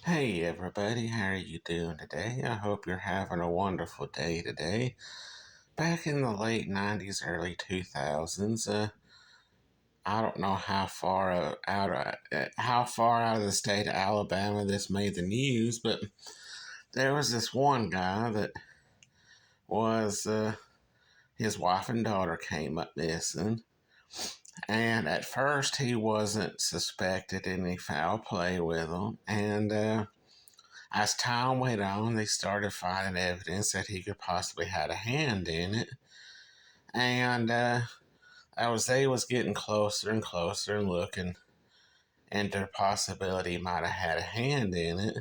Hey everybody, how are you doing today? I hope you're having a wonderful day today. Back in the late 90s, early 2000s, I don't know how far out of the state of Alabama this made the news, but there was this one guy that was his wife and daughter came up missing, and at first he wasn't suspected any foul play with them, and as time went on, they started finding evidence that he could possibly had a hand in it, and as they was getting closer and closer and looking into the possibility he might have had a hand in it.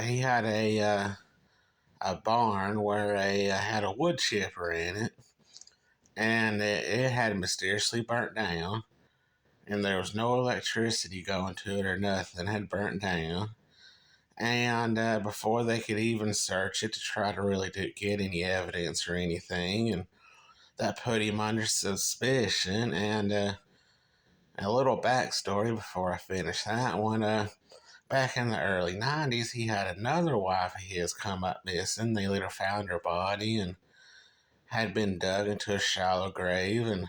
He had a barn where had a wood chipper in it, and it had mysteriously burnt down, and there was no electricity going to it or nothing. It had burnt down. And before they could even search it to try to really get any evidence or anything, and that put him under suspicion. And a little backstory before I finish that one. Back in the early 90s, he had another wife of his come up missing. They later found her body and had been dug into a shallow grave, and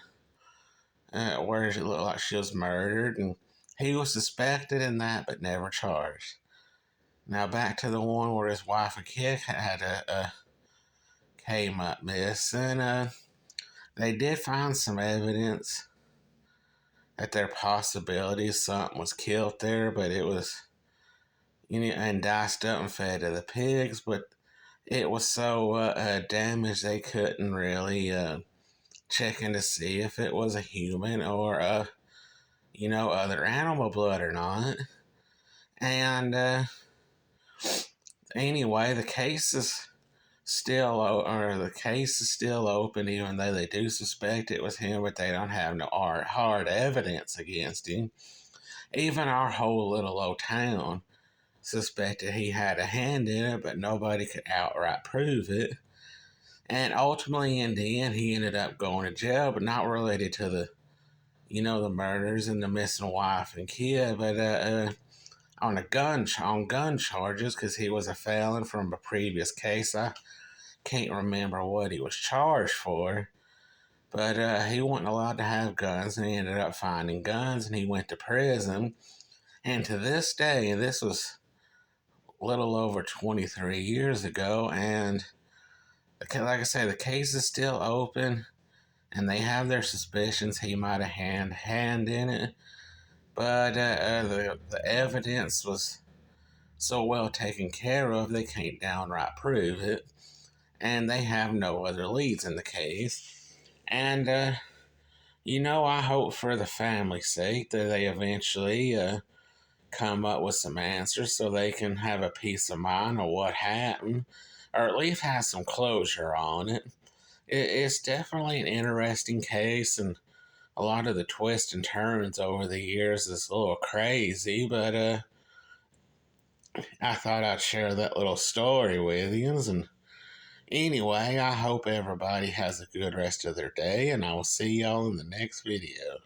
where it looked like she was murdered. And he was suspected in that, but never charged. Now back to the one where his wife and kid had came up missing. They did find some evidence that there possibility something was killed there, but it was and diced up and fed to the pigs. But it was so damaged they couldn't really check in to see if it was a human or other animal blood or not. And anyway, the case is still open, even though they do suspect it was him, but they don't have no hard evidence against him. Even our whole little old town suspected he had a hand in it, but nobody could outright prove it. And ultimately, in the end, he ended up going to jail, but not related to the murders and the missing wife and kid, but on gun charges, because he was a felon from a previous case. I can't remember what he was charged for, but he wasn't allowed to have guns, and he ended up finding guns, and he went to prison. And to this day, this was a little over 23 years ago, and like I say, the case is still open, and they have their suspicions he might have had hand in it, but the evidence was so well taken care of, they can't downright prove it, and they have no other leads in the case. And, I hope for the family's sake that they eventually come up with some answers so they can have a peace of mind of what happened, or at least have some closure on it. It's definitely an interesting case, and a lot of the twists and turns over the years is a little crazy, but I thought I'd share that little story with you. And anyway, I hope everybody has a good rest of their day, and I will see y'all in the next video.